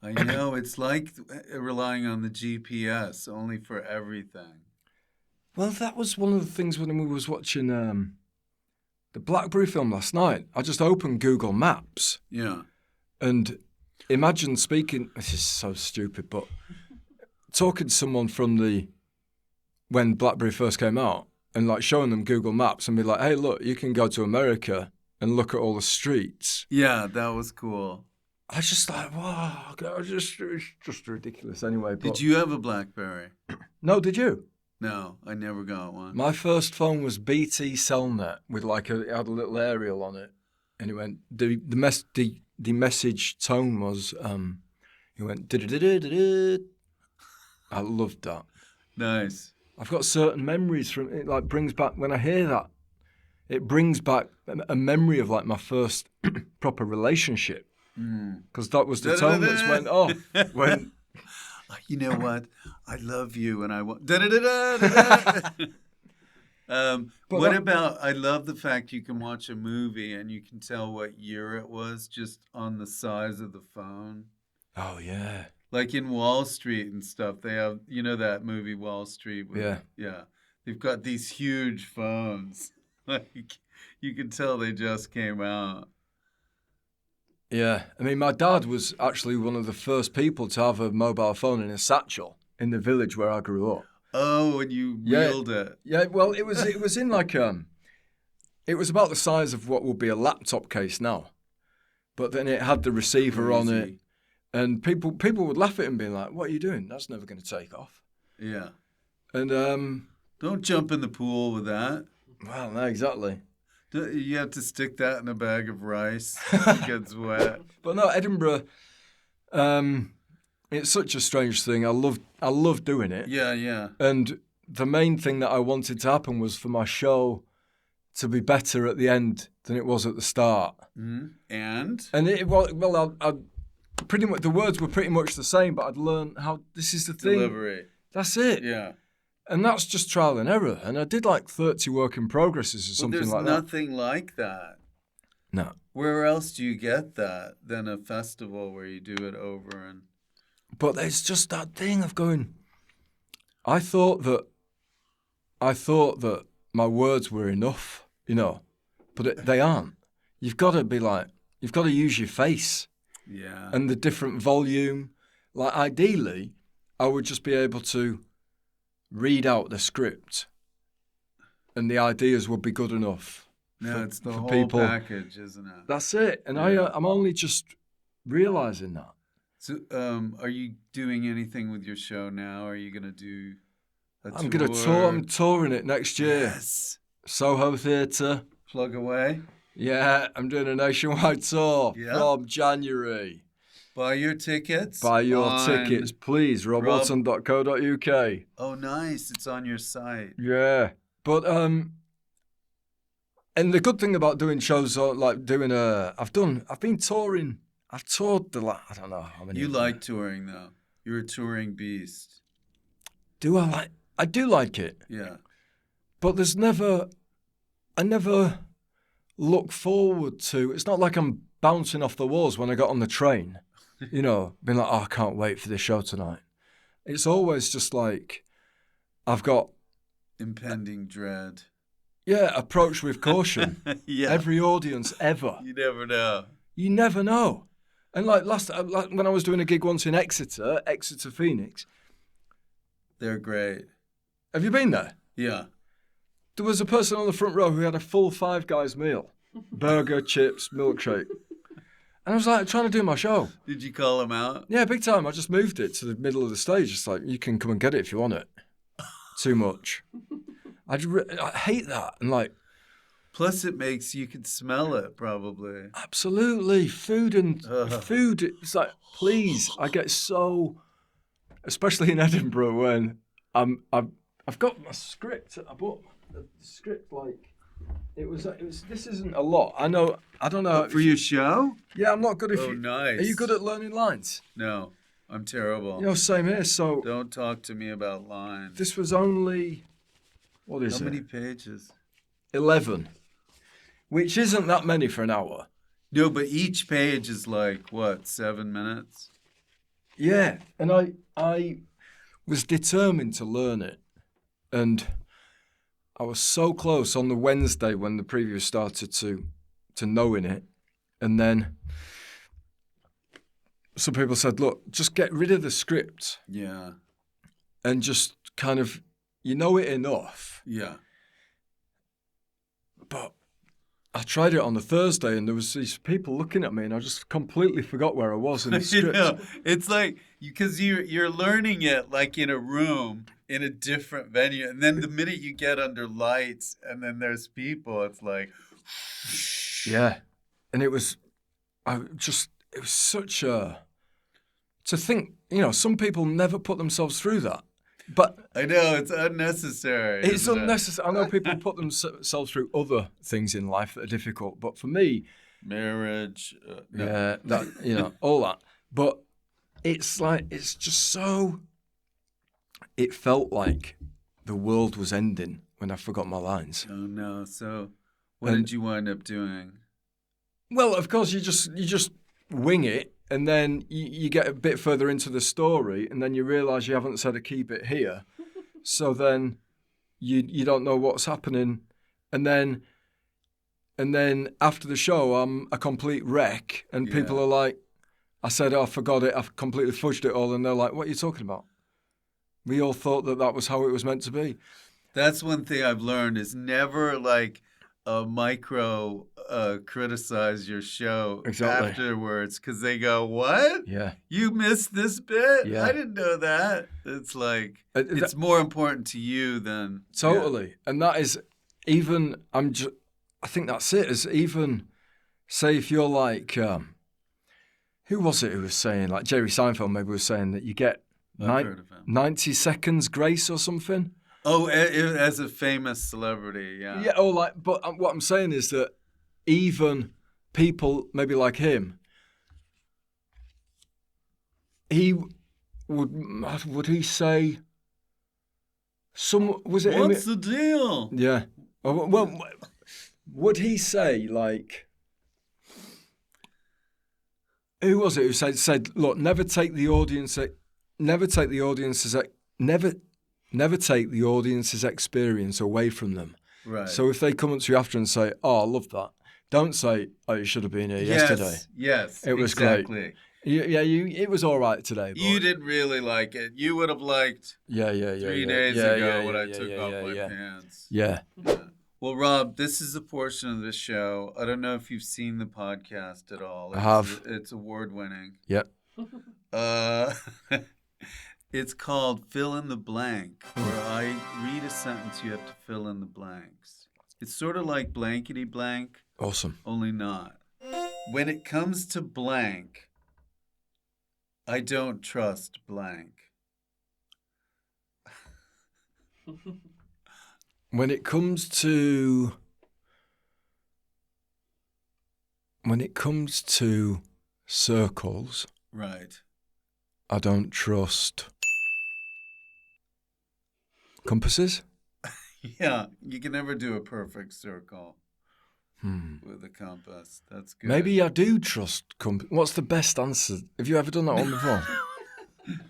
Speaker 1: I know, it's like relying on the GPS only for everything.
Speaker 2: Well, that was one of the things when we was watching the Blackberry film last night. I just opened Google Maps.
Speaker 1: Yeah.
Speaker 2: And imagine speaking, this is so stupid, but talking to someone from when Blackberry first came out and like showing them Google Maps and be like, hey, look, you can go to America and look at all the streets.
Speaker 1: Yeah, that was cool.
Speaker 2: I was just like, wow, it's just ridiculous anyway. But...
Speaker 1: Did you have a BlackBerry?
Speaker 2: No, did you?
Speaker 1: No, I never got one.
Speaker 2: My first phone was BT Cellnet with it had a little aerial on it. And it went, the message tone was, it went, I loved that.
Speaker 1: Nice.
Speaker 2: I've got certain memories from it, like brings back, when I hear that, it brings back a memory of like my first proper relationship. Because that was the tone that went off. When
Speaker 1: you know what? I love you and I want. What about? I love the fact you can watch a movie and you can tell what year it was just on the size of the phone.
Speaker 2: Oh yeah.
Speaker 1: Like in Wall Street and stuff, they have that movie Wall Street. Yeah. They've got these huge phones. Like you can tell they just came out.
Speaker 2: Yeah, I mean, my dad was actually one of the first people to have a mobile phone in a satchel in the village where I grew up.
Speaker 1: Oh, and you wheeled it.
Speaker 2: Yeah, well, it was in like it was about the size of what would be a laptop case now, but then it had the receiver on it, and people would laugh at him, being like, "What are you doing? That's never going to take off."
Speaker 1: Yeah,
Speaker 2: and
Speaker 1: don't jump in the pool with that.
Speaker 2: Well, no, exactly.
Speaker 1: You have to stick that in a bag of rice. It gets wet.
Speaker 2: But no, Edinburgh, it's such a strange thing. I love doing it.
Speaker 1: Yeah.
Speaker 2: And the main thing that I wanted to happen was for my show to be better at the end than it was at the start.
Speaker 1: Mm-hmm. And
Speaker 2: I pretty much the words were pretty much the same, but I'd learned how this is the thing.
Speaker 1: Delivery.
Speaker 2: That's it.
Speaker 1: Yeah.
Speaker 2: And that's just trial and error. And I did like 30 work in progresses or something like that.
Speaker 1: There's nothing like that.
Speaker 2: No.
Speaker 1: Where else do you get that than a festival where you do it over and...
Speaker 2: But there's just that thing of going, I thought that my words were enough, but they aren't. You've got to use your face.
Speaker 1: Yeah.
Speaker 2: And the different volume. Like ideally, I would just be able to read out the script, and the ideas would be good enough.
Speaker 1: No, it's the
Speaker 2: for
Speaker 1: whole
Speaker 2: people.
Speaker 1: package, isn't it?
Speaker 2: That's it. And I'm only just realizing that.
Speaker 1: So, are you doing anything with your show now? Are you going to do a tour?
Speaker 2: I'm going to tour. I'm touring it next year.
Speaker 1: Yes.
Speaker 2: Soho Theatre.
Speaker 1: Plug away.
Speaker 2: Yeah, I'm doing a nationwide tour from January.
Speaker 1: Buy your tickets.
Speaker 2: Buy your tickets, please. robauton.co.uk.
Speaker 1: Oh, nice. It's on your site.
Speaker 2: Yeah. But, and the good thing about doing shows, like doing I've been touring. I've toured I don't know how many.
Speaker 1: You like touring, though. You're a touring beast.
Speaker 2: I do like it.
Speaker 1: Yeah.
Speaker 2: But I never look forward to, it's not like I'm bouncing off the walls when I got on the train, being like, oh, I can't wait for this show tonight. It's always just like, I've got
Speaker 1: impending dread.
Speaker 2: Yeah, approach with caution.
Speaker 1: Yeah.
Speaker 2: Every audience ever.
Speaker 1: You never know.
Speaker 2: You never know. And like when I was doing a gig once in Exeter, Phoenix.
Speaker 1: They're great.
Speaker 2: Have you been there?
Speaker 1: Yeah.
Speaker 2: There was a person on the front row who had a full Five Guys meal. Burger, chips, milkshake. And I was like trying to do my show.
Speaker 1: Did you call him out?
Speaker 2: Yeah, big time. I just moved it to the middle of the stage. It's like, you can come and get it if you want it. Too much. I hate that. And like,
Speaker 1: plus it makes you can smell it probably.
Speaker 2: Absolutely. Food, it's like, please. I get so, especially in Edinburgh when I've got my script. I bought the script like it was. This isn't a lot. I don't know.
Speaker 1: For your show?
Speaker 2: Yeah, I'm not good.
Speaker 1: Nice.
Speaker 2: Are you good at learning lines?
Speaker 1: No, I'm terrible.
Speaker 2: Same here. So
Speaker 1: don't talk to me about lines.
Speaker 2: This was only, what is it?
Speaker 1: How many pages?
Speaker 2: 11, which isn't that many for an hour.
Speaker 1: No, but each page is like what, 7 minutes?
Speaker 2: Yeah, and I was determined to learn it, and I was so close on the Wednesday when the preview started to knowing it, and then some people said, look, just get rid of the script.
Speaker 1: Yeah.
Speaker 2: And just kind of, it enough.
Speaker 1: Yeah.
Speaker 2: But I tried it on the Thursday, and there was these people looking at me, and I just completely forgot where I was in the script.
Speaker 1: It's like, because you're learning it like in a room, in a different venue, and then the minute you get under lights, and then there's people, it's like...
Speaker 2: Yeah. And it was such a... To think, some people never put themselves through that. But
Speaker 1: I know, it's unnecessary.
Speaker 2: It's unnecessary. I know people put themselves through other things in life that are difficult, but for me...
Speaker 1: Marriage. No.
Speaker 2: Yeah, that, all that. But it's like, it's just so... It felt like the world was ending when I forgot my lines.
Speaker 1: Oh, no. So what did you wind up doing?
Speaker 2: Well, of course, you just wing it. And then you get a bit further into the story, and then you realise you haven't said a key bit here. So then you don't know what's happening. And then after the show, I'm a complete wreck. And people are like, I said, I forgot it. I've completely fudged it all. And they're like, what are you talking about? We all thought that was how it was meant to be.
Speaker 1: That's one thing I've learned is never like micro criticize your show afterwards, because they go, what?
Speaker 2: Yeah.
Speaker 1: You missed this bit?
Speaker 2: Yeah.
Speaker 1: I didn't know that. It's like, it's more important to you than...
Speaker 2: Totally. Yeah. And that is even, I think that's it, is even, say if you're like, who was it who was saying, like Jerry Seinfeld maybe was saying that you get 90 seconds grace or something.
Speaker 1: Oh, as a famous celebrity, yeah.
Speaker 2: Yeah, but what I'm saying is that even people maybe like him, would he say was it
Speaker 1: what's the deal?
Speaker 2: Yeah. Well, would he say like, who was it who said look, never take the audience's experience away from them.
Speaker 1: Right.
Speaker 2: So if they come up to you after and say, oh, I love that, don't say, oh, you should have been here yesterday.
Speaker 1: Yes,
Speaker 2: it was
Speaker 1: exactly.
Speaker 2: great. It was all right today. But...
Speaker 1: You didn't really like it. You would have liked 3 days ago when I took off my pants.
Speaker 2: Yeah.
Speaker 1: Well, Rob, this is a portion of the show. I don't know if you've seen the podcast at all.
Speaker 2: I have.
Speaker 1: It's award-winning.
Speaker 2: Yep.
Speaker 1: It's called Fill in the Blank, where I read a sentence, you have to fill in the blanks. It's sort of like blankety blank.
Speaker 2: Awesome.
Speaker 1: Only not. When it comes to blank, I don't trust blank.
Speaker 2: When it comes to circles,
Speaker 1: right?
Speaker 2: I don't trust compasses.
Speaker 1: Yeah, you can never do a perfect circle with a compass. That's good.
Speaker 2: Maybe I do trust compasses. What's the best answer? Have you ever done that one before?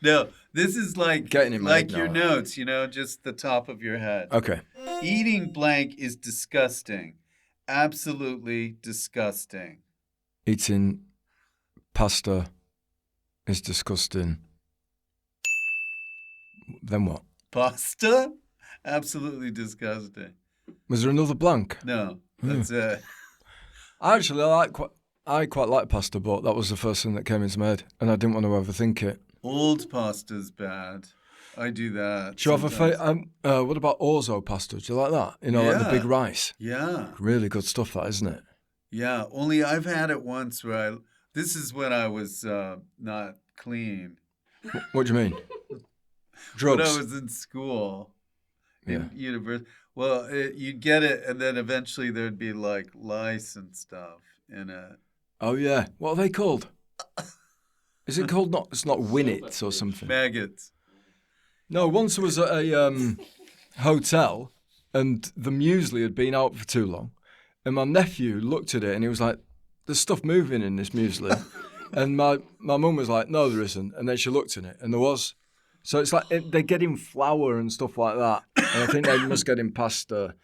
Speaker 1: No, this is like
Speaker 2: getting in
Speaker 1: like your notes, just the top of your head.
Speaker 2: Okay.
Speaker 1: Eating blank is disgusting. Absolutely disgusting.
Speaker 2: Eating pasta is disgusting. Then what?
Speaker 1: Pasta? Absolutely disgusting.
Speaker 2: Was there another blank?
Speaker 1: No, that's it.
Speaker 2: Actually, I quite like pasta, but that was the first thing that came into my head, and I didn't want to overthink it.
Speaker 1: Old pasta's bad. I do that.
Speaker 2: Do you have a what about orzo pasta? Do you like that? Like the big rice.
Speaker 1: Yeah.
Speaker 2: Really good stuff, that, isn't it?
Speaker 1: Yeah. Only I've had it once where this is when I was not clean.
Speaker 2: What do you mean? Drugs.
Speaker 1: When I was in school, in university. Well, you'd get it, and then eventually there'd be like lice and stuff in it.
Speaker 2: Oh yeah. What are they called? Is it called not? It's not winnets or something.
Speaker 1: Maggots.
Speaker 2: No, once I was at a hotel, and the muesli had been out for too long, and my nephew looked at it and he was like, "There's stuff moving in this muesli," and my mum was like, "No, there isn't," and then she looked in it and there was. So it's like they're getting flour and stuff like that, and I think they must get in pasta.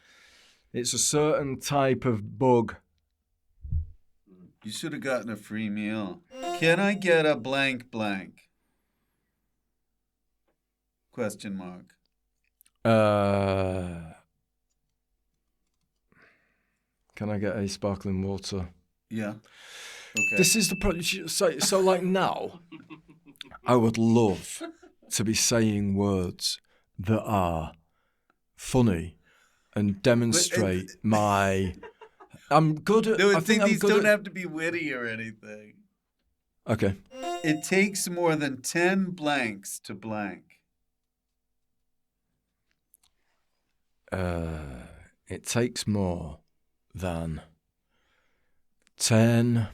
Speaker 2: It's a certain type of bug.
Speaker 1: You should have gotten a free meal. Can I get a blank blank? Question mark.
Speaker 2: Can I get a sparkling water?
Speaker 1: Yeah. Okay.
Speaker 2: This is the problem. So like now, I would love to be saying words that are funny and demonstrate my... I'm good at...
Speaker 1: No, I think these don't have to be witty or anything.
Speaker 2: Okay.
Speaker 1: It takes more than 10 blanks to blank.
Speaker 2: It takes more than 10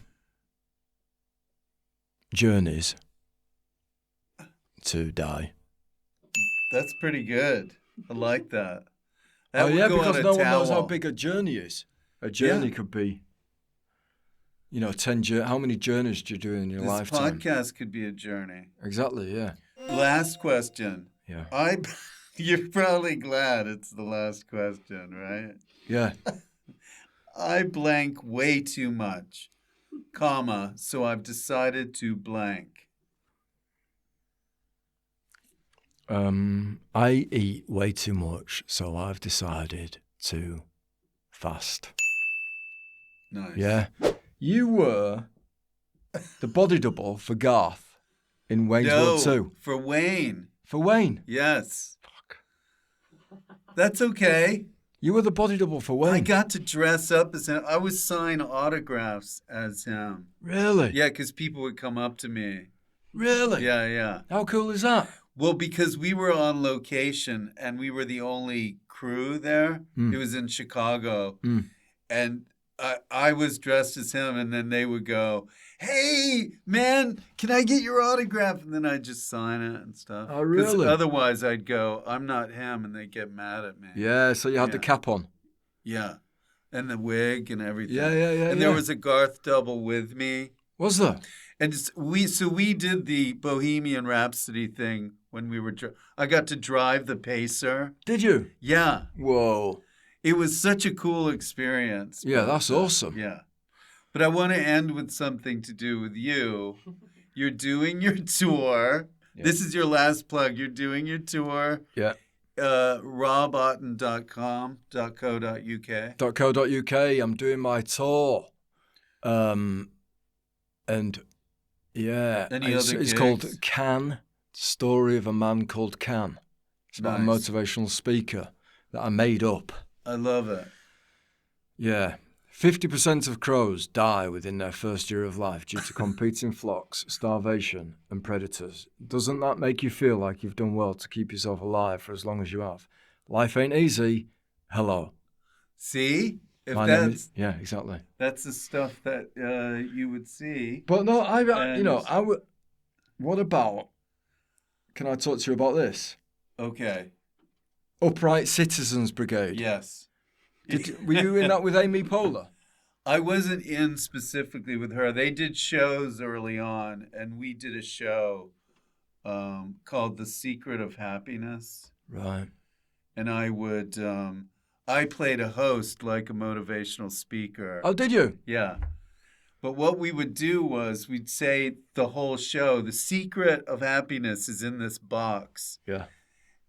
Speaker 2: journeys to die.
Speaker 1: That's pretty good. I like that.
Speaker 2: Because no one knows how big a journey is. A journey could be, 10 how many journeys do you do in your lifetime?
Speaker 1: This podcast could be a journey.
Speaker 2: Exactly, yeah.
Speaker 1: Last question.
Speaker 2: Yeah.
Speaker 1: You're probably glad it's the last question, right?
Speaker 2: Yeah.
Speaker 1: I blank way too much, so I've decided to blank.
Speaker 2: I eat way too much, so I've decided to fast.
Speaker 1: Nice.
Speaker 2: Yeah. You were the body double for Garth in Wayne's World 2.
Speaker 1: For Wayne.
Speaker 2: For Wayne?
Speaker 1: Yes. Fuck. That's okay.
Speaker 2: You were the body double for Wayne.
Speaker 1: I got to dress up as him. I would sign autographs as him.
Speaker 2: Really?
Speaker 1: Yeah, because people would come up to me.
Speaker 2: Really?
Speaker 1: Yeah.
Speaker 2: How cool is that?
Speaker 1: Well, because we were on location and we were the only crew there. It was in Chicago. And I was dressed as him, and then they would go, "Hey, man, can I get your autograph?" And then I'd just sign it and stuff.
Speaker 2: Oh, really?
Speaker 1: Otherwise, I'd go, "I'm not him," and they'd get mad at me.
Speaker 2: Yeah, so you had the cap on.
Speaker 1: Yeah, and the wig and everything.
Speaker 2: Yeah.
Speaker 1: And there was a Garth double with me.
Speaker 2: Was there?
Speaker 1: And we did the Bohemian Rhapsody thing when we were. I got to drive the Pacer.
Speaker 2: Did you?
Speaker 1: Yeah.
Speaker 2: Whoa.
Speaker 1: It was such a cool experience.
Speaker 2: Yeah, that's awesome.
Speaker 1: Yeah. But I want to end with something to do with you. You're doing your tour.
Speaker 2: Yeah.
Speaker 1: This is your last plug. You're doing your tour.
Speaker 2: Yeah.
Speaker 1: robauton.com.co.uk.
Speaker 2: .co.uk. I'm doing my tour. And yeah, it's called Can, Story of a Man Called Can. It's about a motivational speaker that I made up.
Speaker 1: I love it.
Speaker 2: Yeah. 50% of crows die within their first year of life due to competing flocks, starvation, and predators. Doesn't that make you feel like you've done well to keep yourself alive for as long as you have? Life ain't easy. Hello.
Speaker 1: See?
Speaker 2: Yeah, exactly.
Speaker 1: That's the stuff that you would see.
Speaker 2: But no, what about, can I talk to you about this?
Speaker 1: Okay.
Speaker 2: Upright Citizens Brigade.
Speaker 1: Yes.
Speaker 2: Were you in that with Amy Poehler?
Speaker 1: I wasn't in specifically with her. They did shows early on, and we did a show called The Secret of Happiness.
Speaker 2: Right.
Speaker 1: And I played a host like a motivational speaker.
Speaker 2: Oh, did you?
Speaker 1: Yeah. But what we would do was we'd say the whole show, the secret of happiness is in this box.
Speaker 2: Yeah.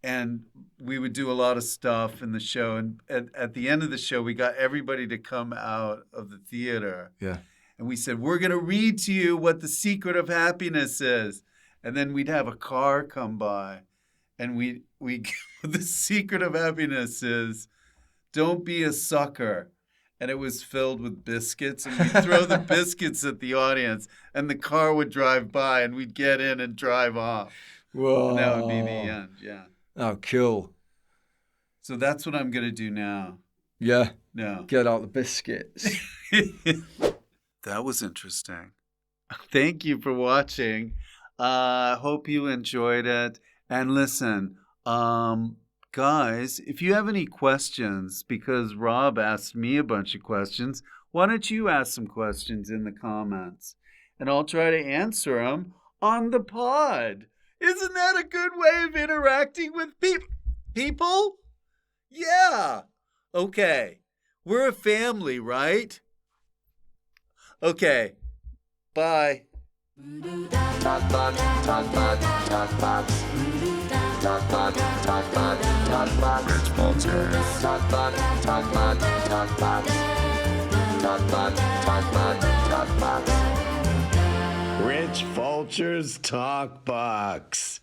Speaker 1: And we would do a lot of stuff in the show. And at the end of the show, we got everybody to come out of the theater.
Speaker 2: Yeah.
Speaker 1: And we said, we're going to read to you what the secret of happiness is. And then we'd have a car come by. And we the secret of happiness is don't be a sucker. And it was filled with biscuits. And we'd throw the biscuits at the audience. And the car would drive by. And we'd get in and drive off.
Speaker 2: Whoa.
Speaker 1: And that would be the end, yeah.
Speaker 2: Oh, cool.
Speaker 1: So that's what I'm going to do now.
Speaker 2: Yeah.
Speaker 1: No.
Speaker 2: Get out the biscuits.
Speaker 1: That was interesting. Thank you for watching. Hope you enjoyed it. And listen, guys, if you have any questions, because Rob asked me a bunch of questions, why don't you ask some questions in the comments? And I'll try to answer them on the pod. Isn't that a good way of interacting with people? Yeah. Okay. We're a family, right? Okay. Bye. Rich Fulcher's TalkBox.